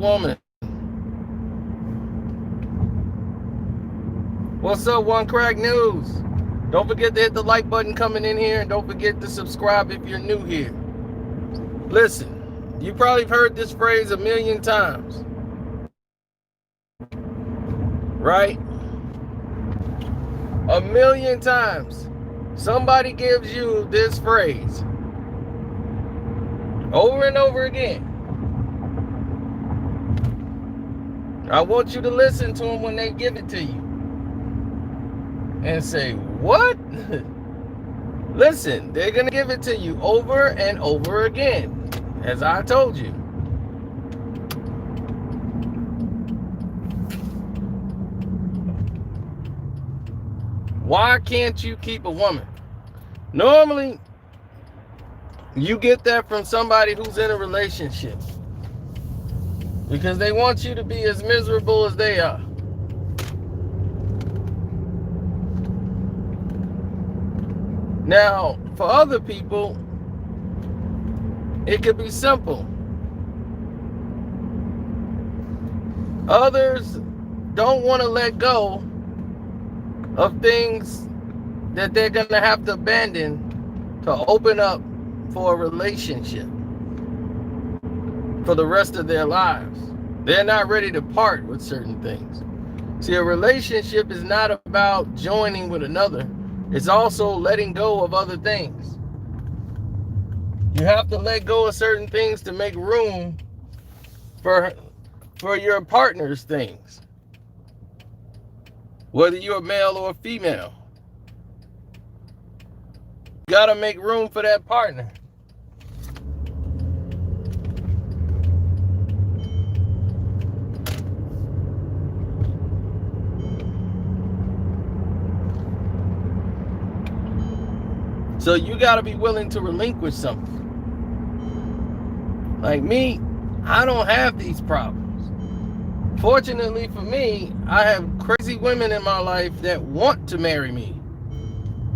woman? What's up, One Crack News? Don't forget to hit the like button coming in here, and don't forget to subscribe if you're new here. Listen, you probably have heard this phrase a million times, right? A million times. Somebody gives you this phrase over and over again. I want you to listen to them when they give it to you and say, what? Listen, they're going to give it to you over and over again, as I told you. Why can't you keep a woman? Normally, you get that from somebody who's in a relationship, because they want you to be as miserable as they are. Now, for other people, it could be simple. Others don't want to let go of things that they're going to have to abandon to open up for a relationship for the rest of their lives. They're not ready to part with certain things. See, a relationship is not about joining with another. It's also letting go of other things. You have to let go of certain things to make room for your partner's things, whether you're a male or a female. You gotta make room for that partner. So you got to be willing to relinquish something. Like me, I don't have these problems. Fortunately for me, I have crazy women in my life that want to marry me.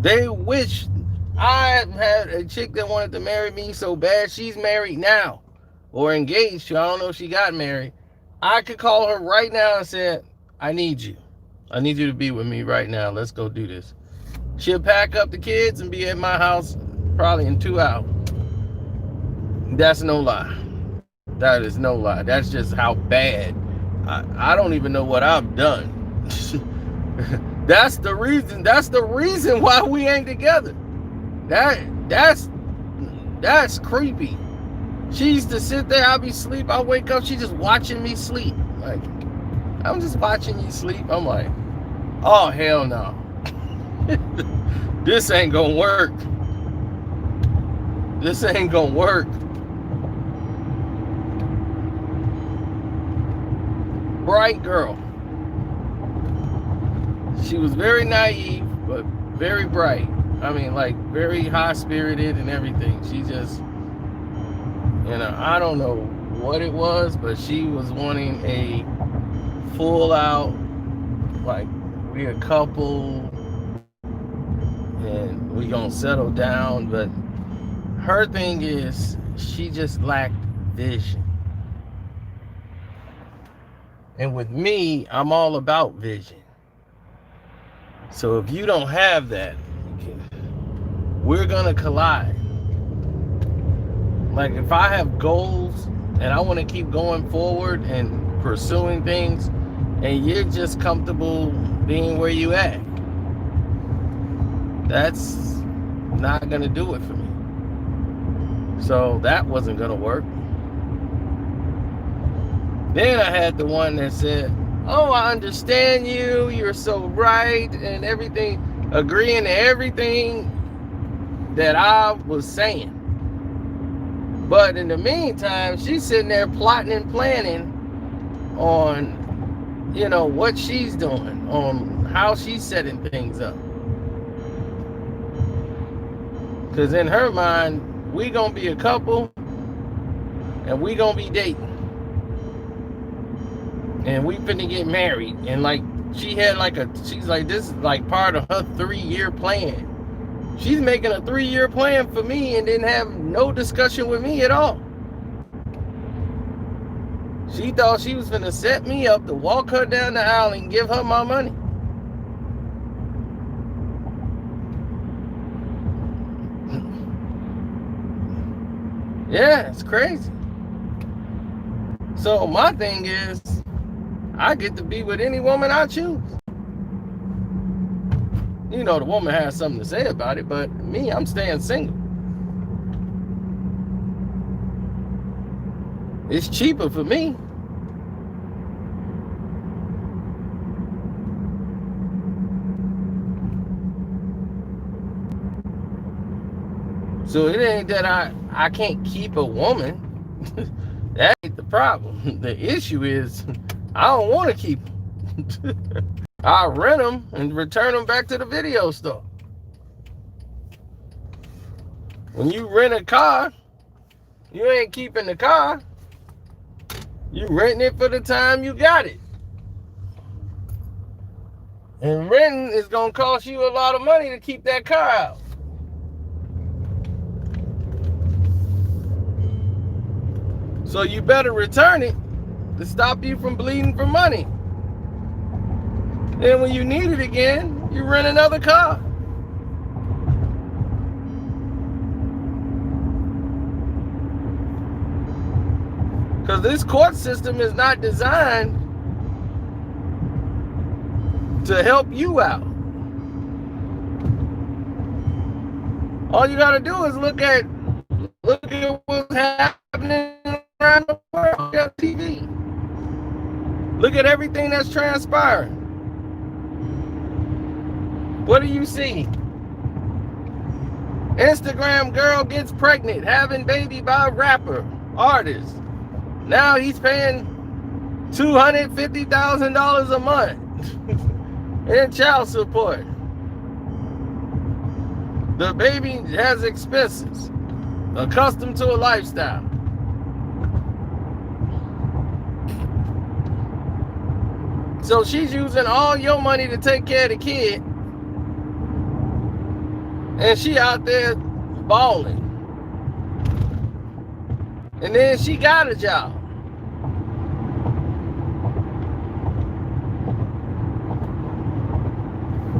They wish. I had a chick that wanted to marry me so bad. She's married now, or engaged. I don't know if she got married. I could call her right now and say, I need you. I need you to be with me right now. Let's go do this. She'll pack up the kids and be at my house probably in 2 hours. That's no lie. That is no lie. That's just how bad. I don't even know what I've done. That's the reason. That's the reason why we ain't together. That's creepy. She used to sit there. I'll be asleep. I wake up. She just watching me sleep. Like, I'm just watching you sleep. I'm like, oh hell no. This ain't gonna work. This ain't gonna work. Bright girl. She was very naive, but very bright. I mean, like, very high-spirited and everything. She just, I don't know what it was, but she was wanting a full-out, like, we a couple, and we gonna settle down. But her thing is, she just lacked vision. And with me, I'm all about vision. So if you don't have that, we're gonna collide. Like, if I have goals and I want to keep going forward and pursuing things, and you're just comfortable being where you at, that's not gonna do it for me. So that wasn't gonna work. Then I had the one that said, oh, I understand you, you're so right, and everything, agreeing to everything that I was saying. But in the meantime, she's sitting there plotting and planning on, what she's doing, on how she's setting things up. Because in her mind, we gonna be a couple, and we gonna be dating. And we finna get married. And like, she's like, this is like part of her 3-year plan. She's making a 3-year plan for me and didn't have no discussion with me at all. She thought she was gonna set me up to walk her down the aisle and give her my money. Yeah, it's crazy. So my thing is, I get to be with any woman I choose. You know, the woman has something to say about it, but me, I'm staying single. It's cheaper for me. So it ain't that I can't keep a woman. That ain't the problem. The issue is I don't want to keep them. I rent them and return them back to the video store. When you rent a car, you ain't keeping the car. You renting it for the time you got it. And renting is going to cost you a lot of money to keep that car out. So you better return it to stop you from bleeding for money. Then when you need it again, you rent another car. Because this court system is not designed to help you out. All you got to do is look at what's happening around the world on TV. Look at everything that's transpiring. What do you see? Instagram girl gets pregnant, having baby by rapper, artist. Now he's paying $250,000 a month in child support. The baby has expenses, accustomed to a lifestyle. So she's using all your money to take care of the kid. And she out there balling. And then she got a job.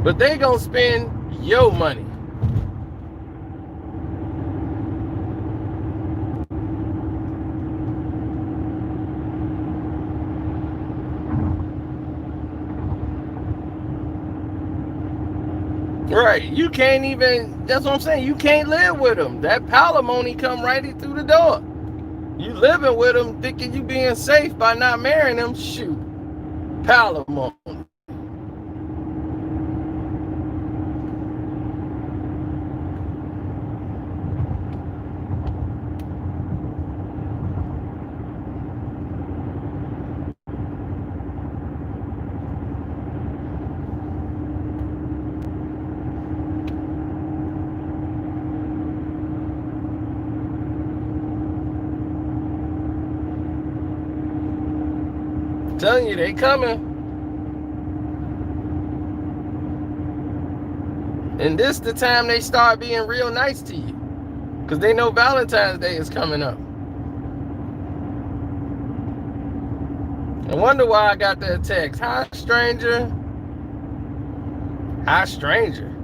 But they gonna spend your money. Right, you can't even, that's what I'm saying, you can't live with them. That palimony come right through the door. You living with them thinking you being safe by not marrying them, shoot, palimony. Telling you, they coming. And this the time they start being real nice to you. Because they know Valentine's Day is coming up. I wonder why I got that text. Hi, stranger. Hi, stranger.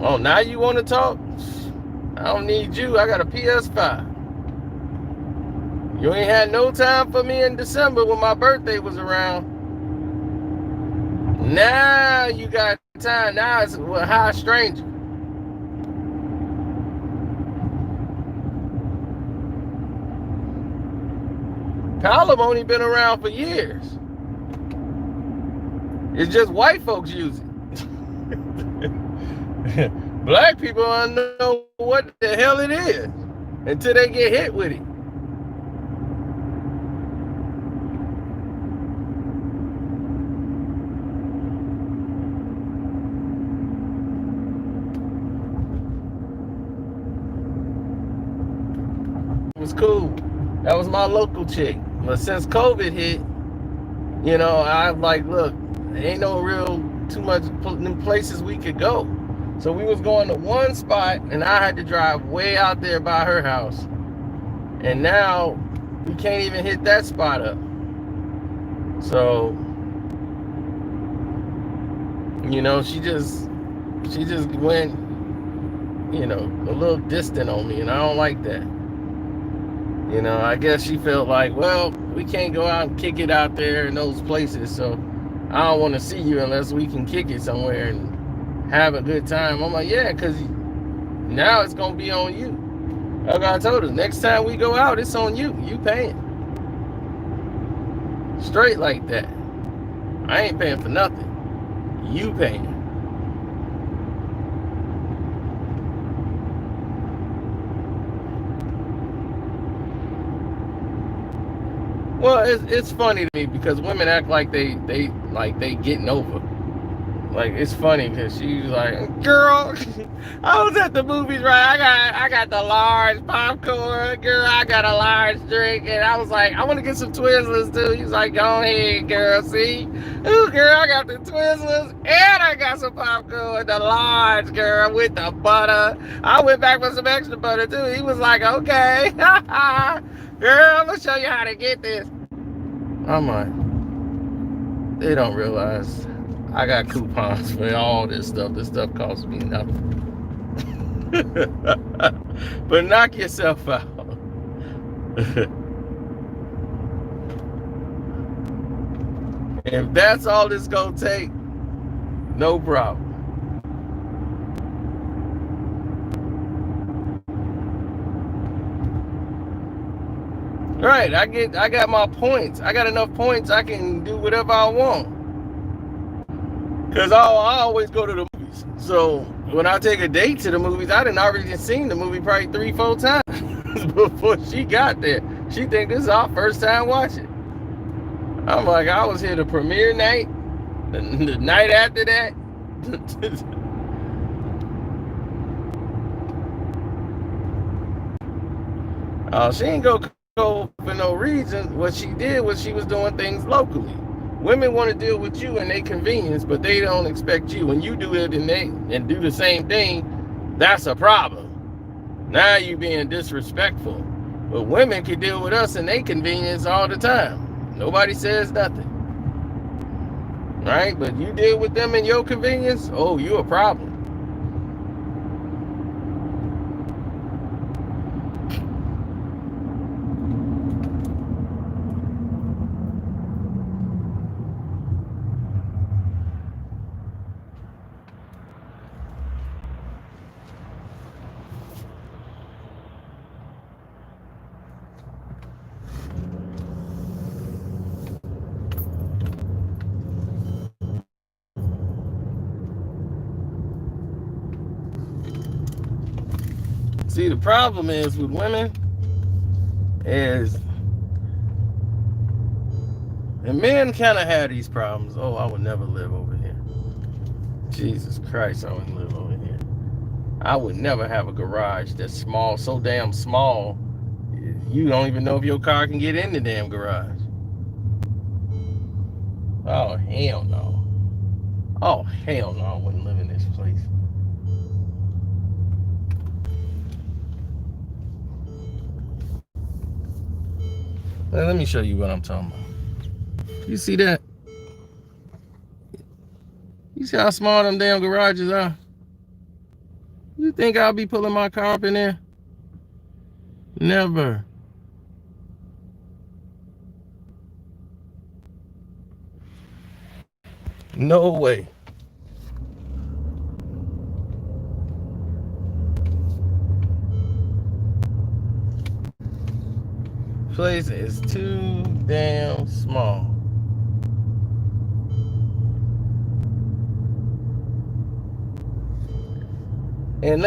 Oh, now you want to talk? I don't need you. I got a PS5. You ain't had no time for me in December when my birthday was around. Now you got time. Now it's hi, stranger. Palimony been around for years. It's just white folks use it. Black people don't know what the hell it is until they get hit with it. Was cool. That was my local chick. But since COVID hit, you know, I was like, look, there ain't no real too much places we could go. So we was going to one spot and I had to drive way out there by her house. And now You can't even hit that spot up. So, you know, she just went, you know, a little distant on me, and I don't like that. You know, I guess she felt like, well, we can't go out and kick it out there in those places, so I don't want to see you unless we can kick it somewhere and have a good time. I'm like, yeah, because now it's going to be on you. Like I told her, next time we go out, it's on you. You paying. Straight like that. I ain't paying for nothing. You paying. Well, it's funny to me because women act like they getting over. Like, it's funny because she's like, girl, I was at the movies, right? I got the large popcorn, girl. I got a large drink, and I was like, I want to get some Twizzlers too. He's like, go ahead, girl. See, ooh, girl, I got the Twizzlers, and I got some popcorn, the large, girl, with the butter. I went back for some extra butter too. He was like, okay, girl, I'm gonna show you how to get this. I'm like, they don't realize I got coupons for all this stuff. This stuff costs me nothing. But knock yourself out. If that's all it's gonna take, no problem. Right, I got my points. I got enough points I can do whatever I want. Because I always go to the movies. So when I take a date to the movies, I done already seen the movie probably 3-4 times before she got there. She think this is our first time watching. I'm like, I was here the premiere night, the night after that. She ain't go for no reason. What she did was she was doing things locally. Women want to deal with you and their convenience, but they don't expect you. When you do it and do the same thing, that's a problem. Now you being disrespectful. But women can deal with us and their convenience all the time. Nobody says nothing. Right? But you deal with them and your convenience, oh, you a problem. See, the problem is with women is, and men kind of have these problems. Oh, I would never live over here. Jesus Christ, I wouldn't live over here. I would never have a garage that's small, so damn small, you don't even know if your car can get in the damn garage. Oh, hell no. Oh, hell no, I wouldn't live in this place. Let me show you what I'm talking about. You see that? You see how small them damn garages are? You think I'll be pulling my car up in there? Never. No way. Place is too damn small. And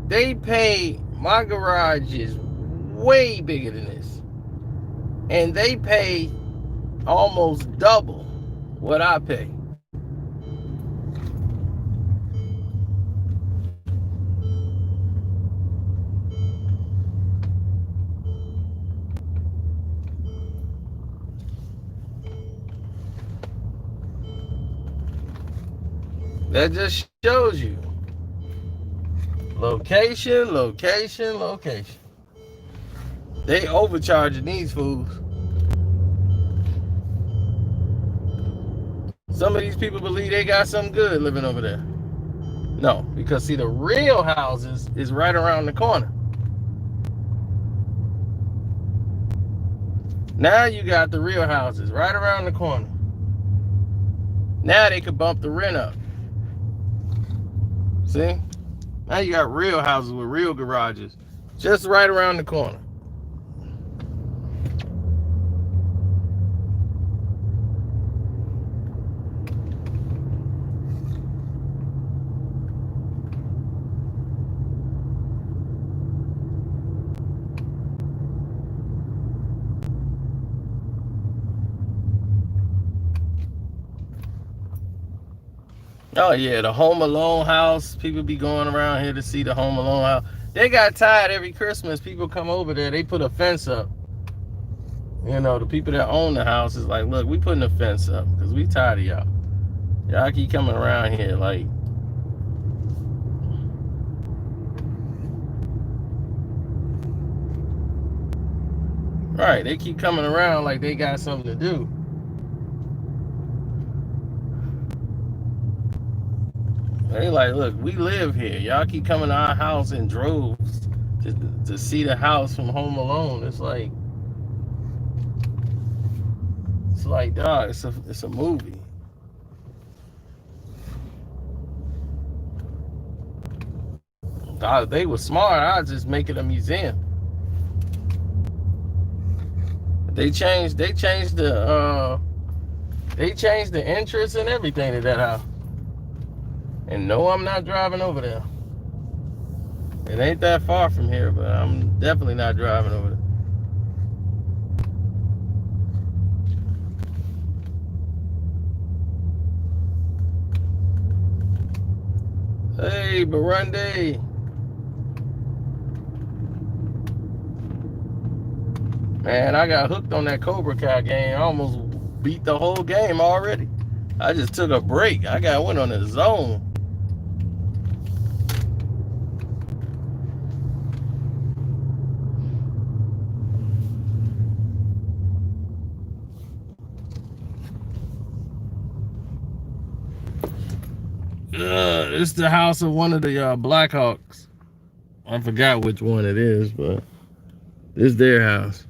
they pay, my garage is way bigger than this. And they pay almost double what I pay. That just shows you. Location, location, location. They overcharging these fools. Some of these people believe they got something good living over there. No, because see, the real houses is right around the corner. Now you got the real houses right around the corner. Now they could bump the rent up. See? Now you got real houses with real garages just right around the corner. Oh yeah, the Home Alone house. People be going around here to see the Home Alone house. They got tired every Christmas. People come over there. They put a fence up. You know, the people that own the house is like, look, we putting a fence up because we tired of y'all. Y'all keep coming around here like. Right, they keep coming around like they got something to do. They like, look, we live here. Y'all keep coming to our house in droves to see the house from Home Alone. It's like, dog, it's a movie. Dog, they were smart. I'd just make it a museum. They changed the entrance and everything to that house. And no, I'm not driving over there. It ain't that far from here, but I'm definitely not driving over there. Hey, Burundi. Man, I got hooked on that Cobra Kai game. I almost beat the whole game already. I just took a break. I went on the zone. It's the house of one of the Blackhawks. I forgot which one it is, but it's their house.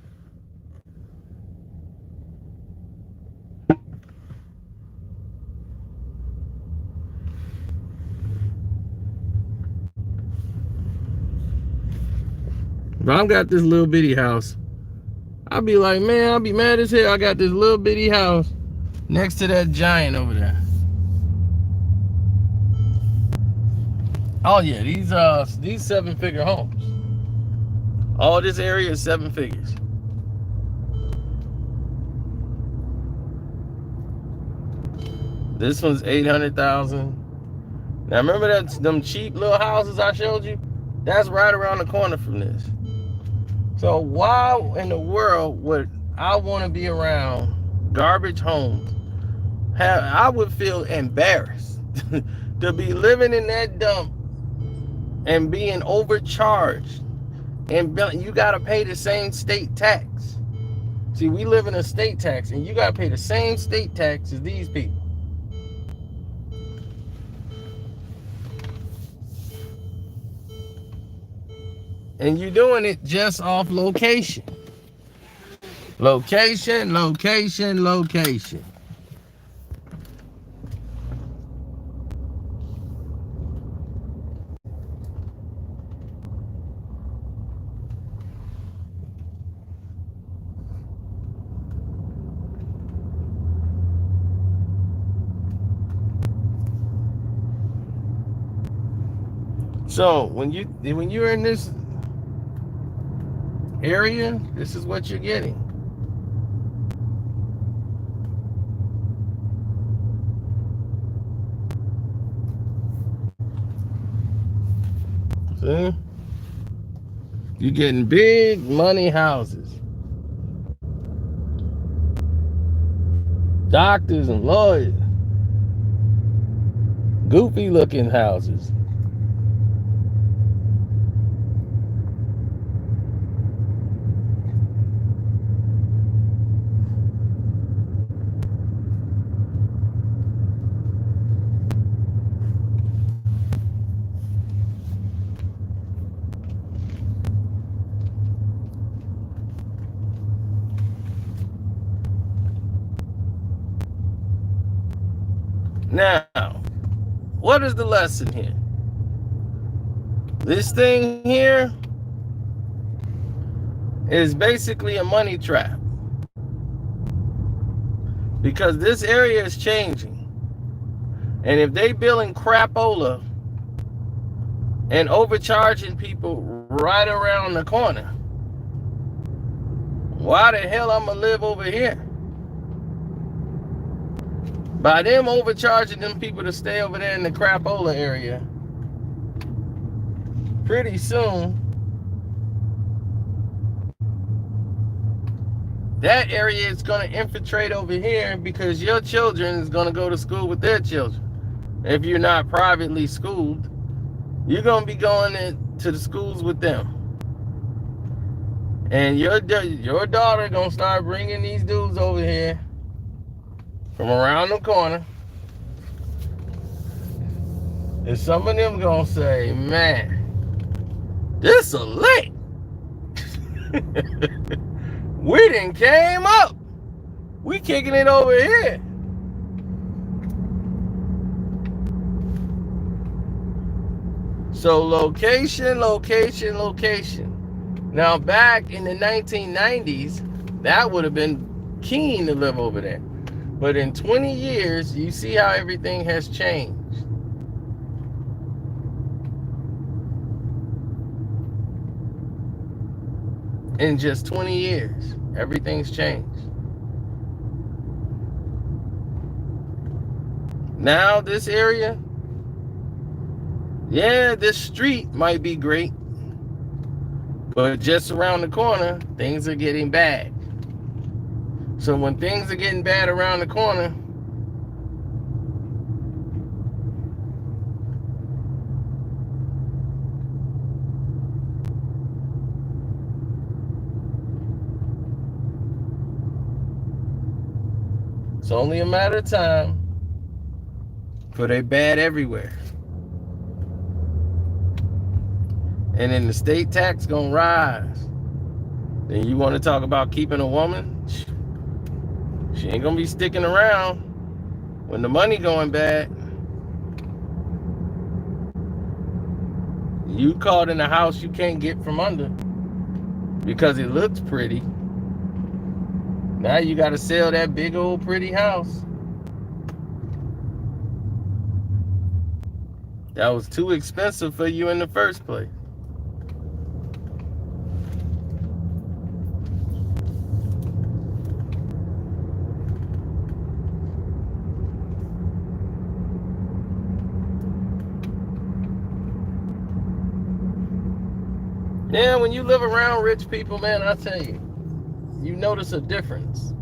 If I've got this little bitty house, I'll be like, man, I'll be mad as hell. I got this little bitty house next to that giant over there. Oh yeah, these 7-figure homes. All this area is 7 figures. This one's 800,000. Now remember them cheap little houses I showed you? That's right around the corner from this. So why in the world would I want to be around garbage homes? I would feel embarrassed to be living in that dump and being overcharged, and you got to pay the same state tax. See, we live in a state tax, and you got to pay the same state tax as these people. And you're doing it just off location. Location, location, location. So when you're in this area, this is what you're getting. See? You're getting big money houses. Doctors and lawyers. Goofy looking houses. Now, what is the lesson here? This thing here is basically a money trap. Because this area is changing. And if they billing crapola and overcharging people right around the corner, why the hell I'm gonna live over here? By them overcharging them people to stay over there in the crapola area, pretty soon that area is going to infiltrate over here, because your children is going to go to school with their children. If you're not privately schooled, you're going to be going to the schools with them. And your daughter going to start bringing these dudes over here from around the corner. And some of them going to say, man, this a lick. We done came up. We kicking it over here. So location. Now back in the 1990s, that would have been keen to live over there. But in 20 years, you see how everything has changed. In just 20 years, everything's changed. Now this area, yeah, this street might be great, but just around the corner, things are getting bad. So when things are getting bad around the corner, it's only a matter of time for they bad everywhere. And then the state tax gonna rise. Then you want to talk about keeping a woman? She ain't gonna be sticking around when the money going bad. You caught in a house you can't get from under because it looks pretty. Now you got to sell that big old pretty house. That was too expensive for you in the first place. Yeah, when you live around rich people, man, I tell you, you notice a difference.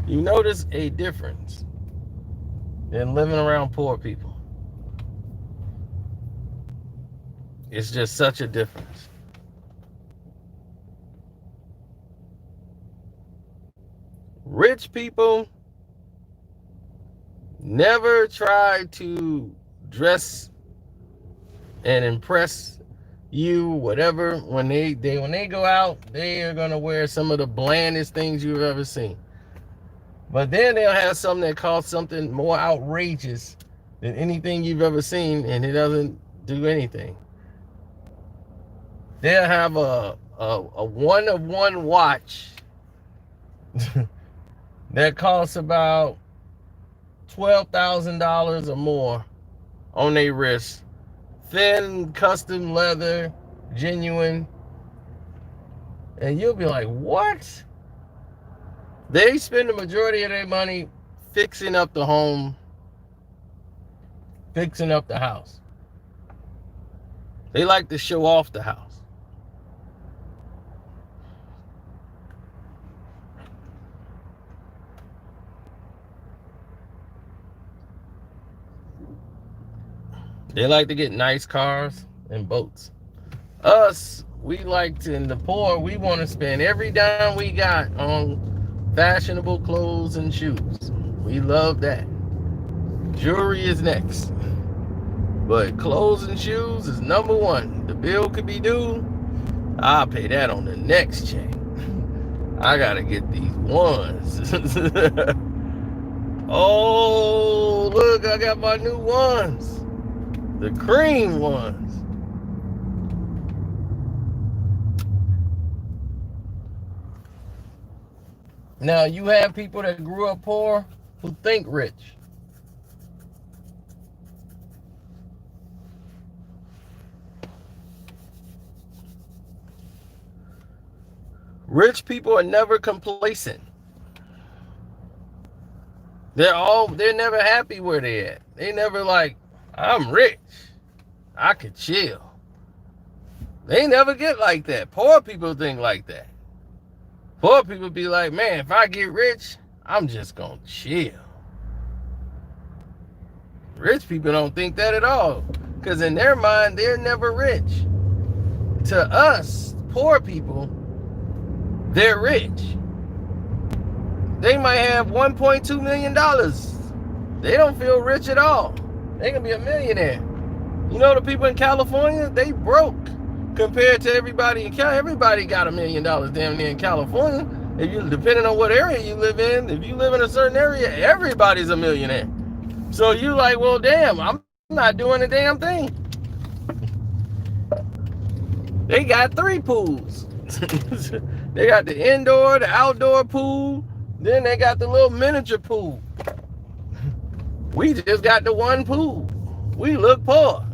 You notice a difference than living around poor people. It's just such a difference. Rich people never try to dress and impress you, whatever. When they go out, they are gonna wear some of the blandest things you've ever seen. But then they'll have something that costs something more outrageous than anything you've ever seen, and it doesn't do anything. They'll have a one-of-one watch that costs about $12,000 or more on their wrist. Thin, custom leather, genuine. And you'll be like, what? They spend the majority of their money fixing up the home, fixing up the house. They like to show off the house. They like to get nice cars and boats. Us, we like to, in the poor, we want to spend every dime we got on fashionable clothes and shoes. We love that. Jewelry is next. But clothes and shoes is number one. The bill could be due, I'll pay that on the next check. I gotta get these ones. Oh, look, I got my new ones. The cream ones. Now, you have people that grew up poor who think rich. Rich people are never complacent. They're never happy where they at. They never like, I'm rich, I could chill. They never get like that. Poor people think like that. Poor people be like, man, if I get rich, I'm just gonna chill. Rich people don't think that at all. Because in their mind, they're never rich. To us, poor people, they're rich. They might have $1.2 million. They don't feel rich at all. They can be a millionaire. You know the people in California, they broke compared to everybody in California. Everybody got $1 million damn near in California. If you, depending on what area you live in, if you live in a certain area, everybody's a millionaire. So you like, well, damn, I'm not doing a damn thing. They got 3 pools. They got the indoor, the outdoor pool, then they got the little miniature pool. We just got the 1 pool. We look poor.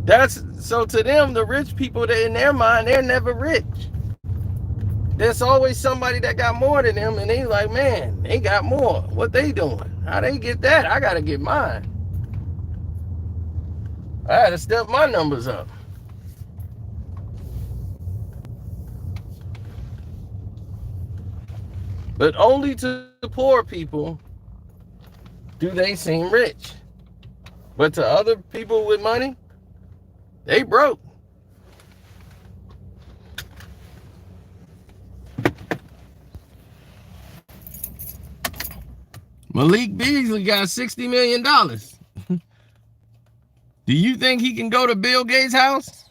That's so to them, the rich people, that in their mind, they're never rich. There's always somebody that got more than them, and they like, man, they got more. What they doing? How they get that? I gotta get mine. I had to step my numbers up. But only to the poor people do they seem rich. But to other people with money, they broke. Malik Beasley got $60 million. Do you think he can go to Bill Gates' house?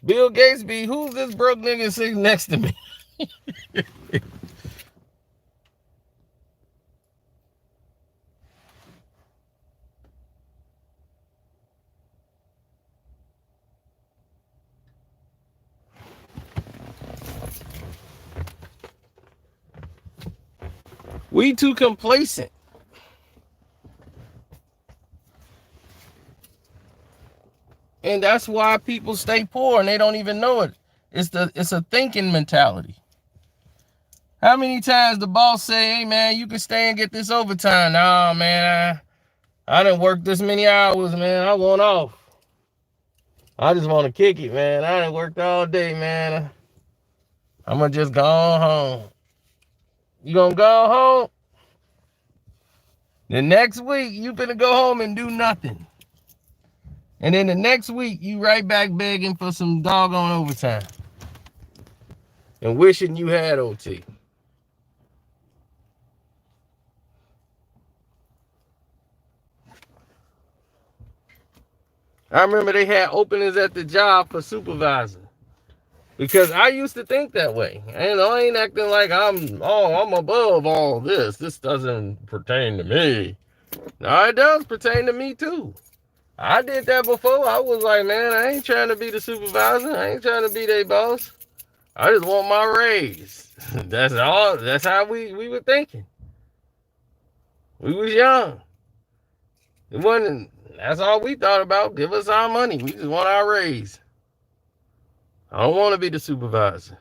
Bill Gates be, who's this broke nigga sitting next to me? We too complacent. And that's why people stay poor and they don't even know it. It's a thinking mentality. How many times the boss say, hey man, you can stay and get this overtime? Nah, man, I done worked this many hours, man. I want off. I just want to kick it, man. I done worked all day, man. I'm gonna just go home. You gonna go home? The next week, you finna go home and do nothing. And then the next week, you right back begging for some doggone overtime. And wishing you had OT. I remember they had openings at the job for supervisor. Because I used to think that way. And I ain't acting like I'm above all this. This doesn't pertain to me. No, it does pertain to me too. I did that before. I was like, man, I ain't trying to be the supervisor. I ain't trying to be their boss. I just want my raise. That's all. That's how we were thinking. We was young. It wasn't, that's all we thought about. Give us our money. We just want our raise. I don't want to be the supervisor.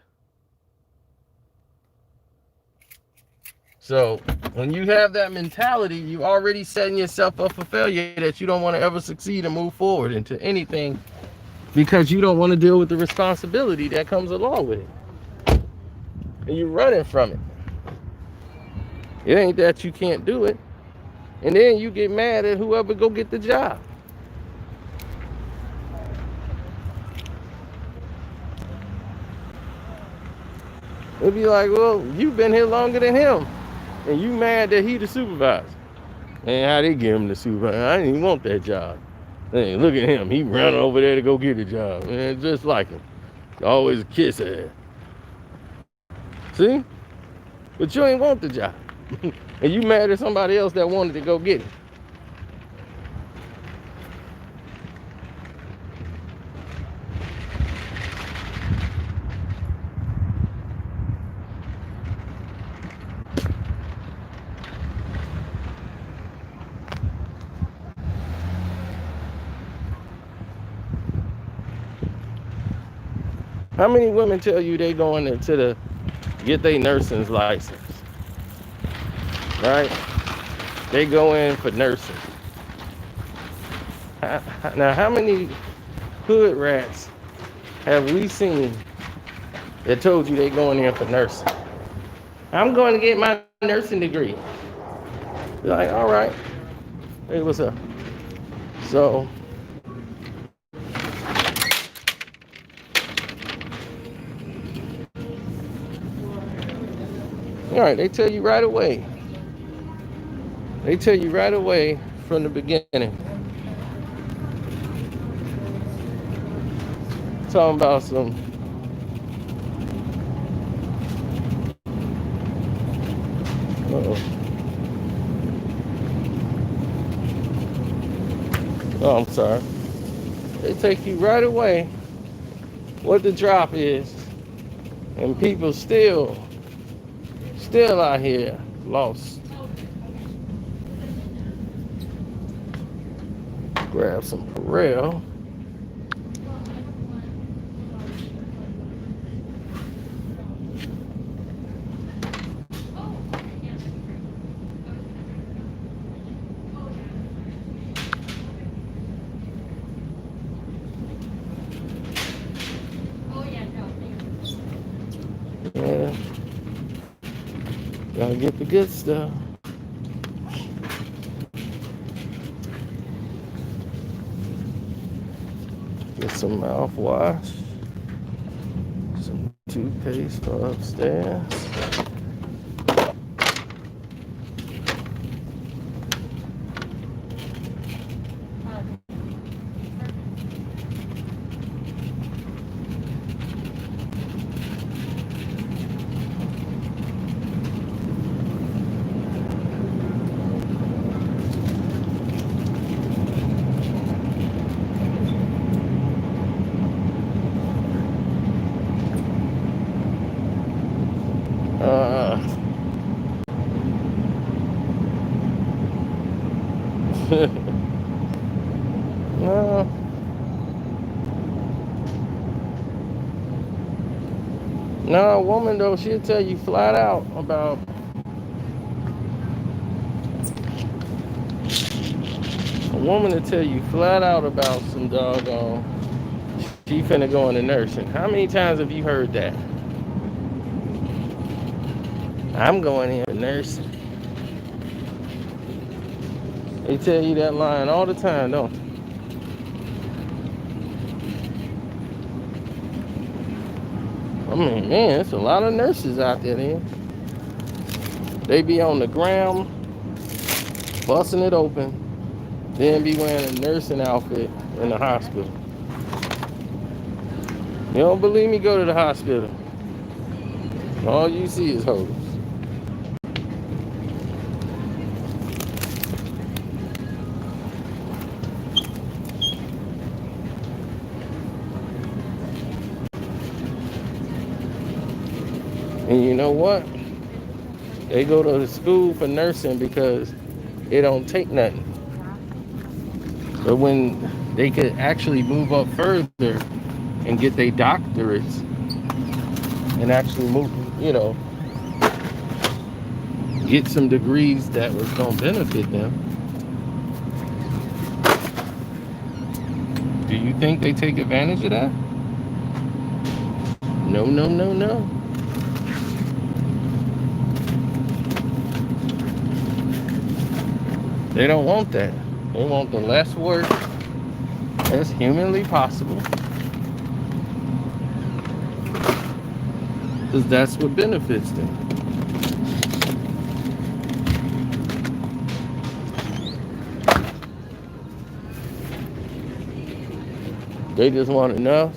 So when you have that mentality, you already setting yourself up for failure, that you don't want to ever succeed and move forward into anything, because you don't want to deal with the responsibility that comes along with it. And you're running from it. It ain't that you can't do it. And then you get mad at whoever go get the job. It'll be like, well, you've been here longer than him, and you mad that he the supervisor. And how they give him the supervisor? I didn't even want that job. Hey, look at him. He running over there to go get a job. Man, just like him. Always a kiss ass. See? But you ain't want the job. And you mad at somebody else that wanted to go get it. How many women tell you they going into the get their nursing license? Right? They go in for nursing. Now, how many hood rats have we seen that told you they going in for nursing? I'm going to get my nursing degree. You're like, all right. Hey, what's up? So, all right, they tell you right away. They tell you right away from the beginning. Talking about some oh, I'm sorry. They take you right away what the drop is, and people still out here lost. Grab some Pharrell. Yeah, gotta get the good stuff. Get some mouthwash, some toothpaste for upstairs. No. No, a woman though, she'll tell you flat out about some doggone she finna go into nursing. How many times have you heard that? I'm going in for nursing. They tell you that line all the time, don't they? I mean, man, there's a lot of nurses out there then. They be on the ground, busting it open, then be wearing a nursing outfit in the hospital. You don't believe me? Go to the hospital. All you see is hoes. And you know what? They go to the school for nursing because it don't take nothing. But when they could actually move up further and get their doctorates and actually move, get some degrees that was going to benefit them, do you think they take advantage of that? No, no, no, no. They don't want that. They want the less work as humanly possible. Because that's what benefits them. They just want enough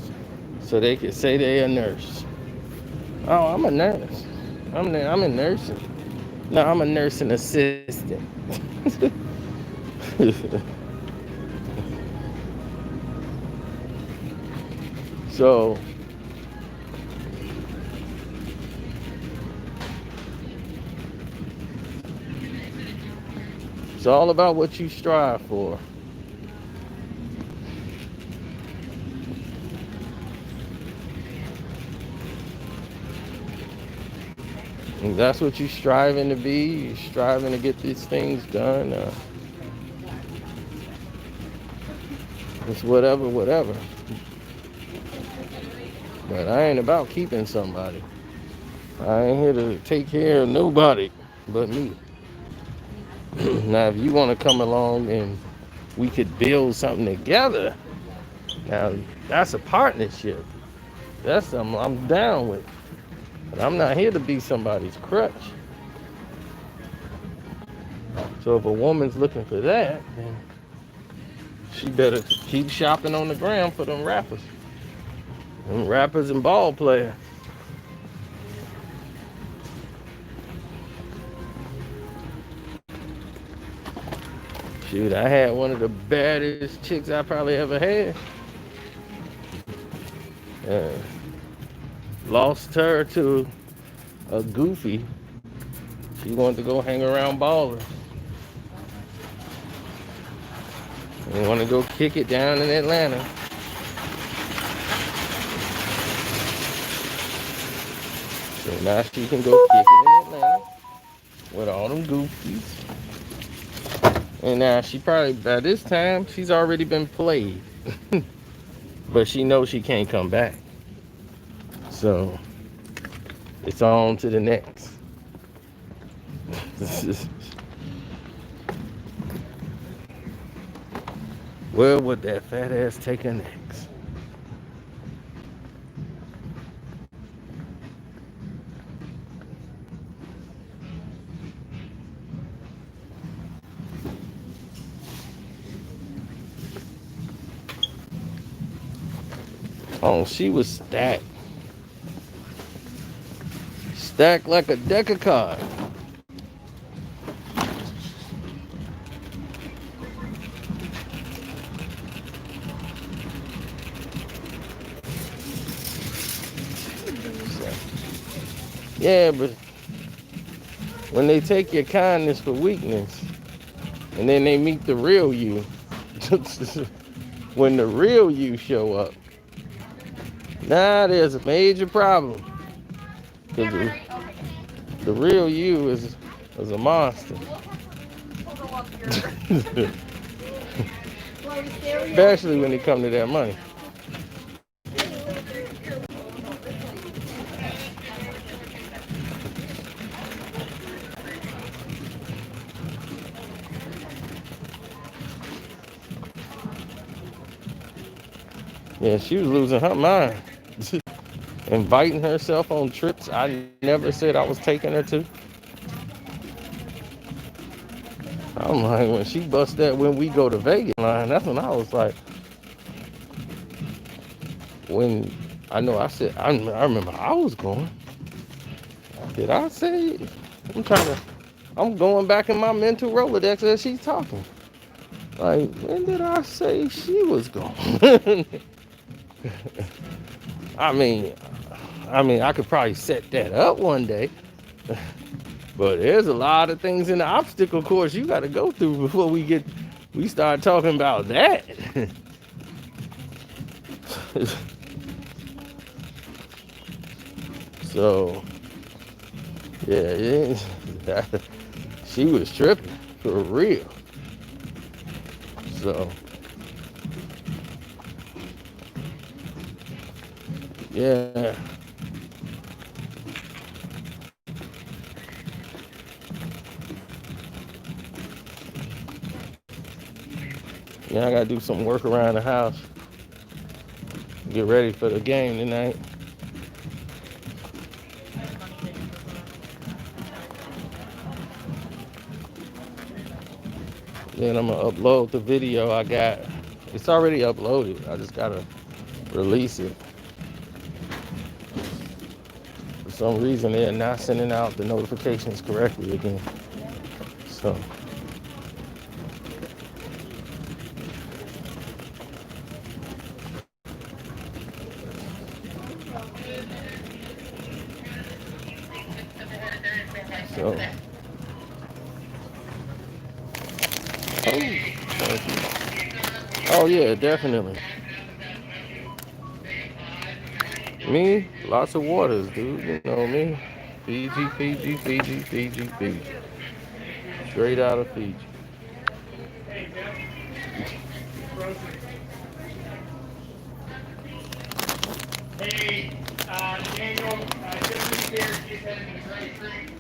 so they can say they're a nurse. Oh, I'm a nurse. I'm in nursing. No, I'm a nursing assistant. So it's all about what you strive for. And that's what you're striving to be. You're striving to get these things done. It's whatever, whatever. But I ain't about keeping somebody. I ain't here to take care of nobody but me. Now, if you want to come along and we could build something together, now that's a partnership. That's something I'm down with. But I'm not here to be somebody's crutch. So if a woman's looking for that, then she better keep shopping on the gram for them rappers. Them rappers and ball players. Shoot, I had one of the baddest chicks I probably ever had. Uh, Lost her to a goofy. She wanted to go hang around ballers. And want to go kick it down in Atlanta. So now she can go kick it in Atlanta with all them goofies. And now she probably, by this time, she's already been played. But she knows she can't come back. So it's on to the next. Where would that fat ass take her next? Oh, she was stacked. Stacked like a deck of cards. Yeah, but when they take your kindness for weakness, and then they meet the real you, when the real you show up, now there's a major problem. Because the real you is a monster. Especially when it comes to that money. Yeah, she was losing her mind. Inviting herself on trips I never said I was taking her to. I'm like, when she bust that when we go to Vegas line, that's when I was like, when I know I said, I remember I was going. Did I say, I'm going back in my mental Rolodex as she's talking. Like, when did I say she was going? I mean, I could probably set that up one day. But there's a lot of things in the obstacle course you got to go through before we start talking about that. So, yeah, she was tripping for real. So, yeah. Yeah, I gotta do some work around the house. Get ready for the game tonight. Then I'm gonna upload the video I got. It's already uploaded. I just gotta release it. For some reason, they're not sending out the notifications correctly again. So, so. Oh yeah, definitely. Me, lots of waters, dude. You know me. Fiji, Fiji, Fiji, Fiji, Fiji. Straight out of Fiji. Hey, Daniel, just here, just heading to Gray Creek.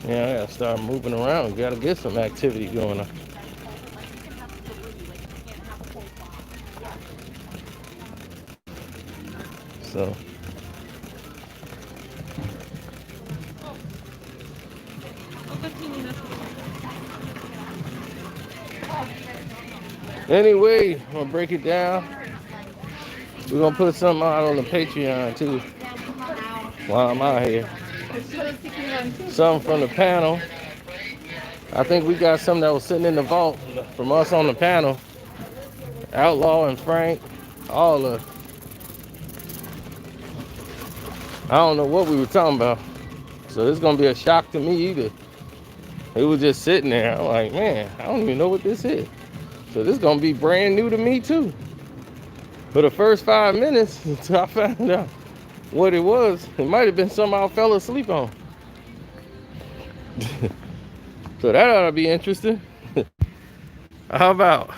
Yeah, I gotta start moving around. Gotta get some activity going on. So. Anyway, I'm gonna break it down. We're gonna put something out on the Patreon too while I'm out here. Something from the panel. I think we got something that was sitting in the vault from us on the panel. Outlaw and Frank, all of. I don't know what we were talking about. So this is gonna be a shock to me either. It was just sitting there. I'm like, man, I don't even know what this is. So this is gonna be brand new to me too. For the first 5 minutes until I found out what it was, it might have been something I fell asleep on. So that ought to be interesting. How about?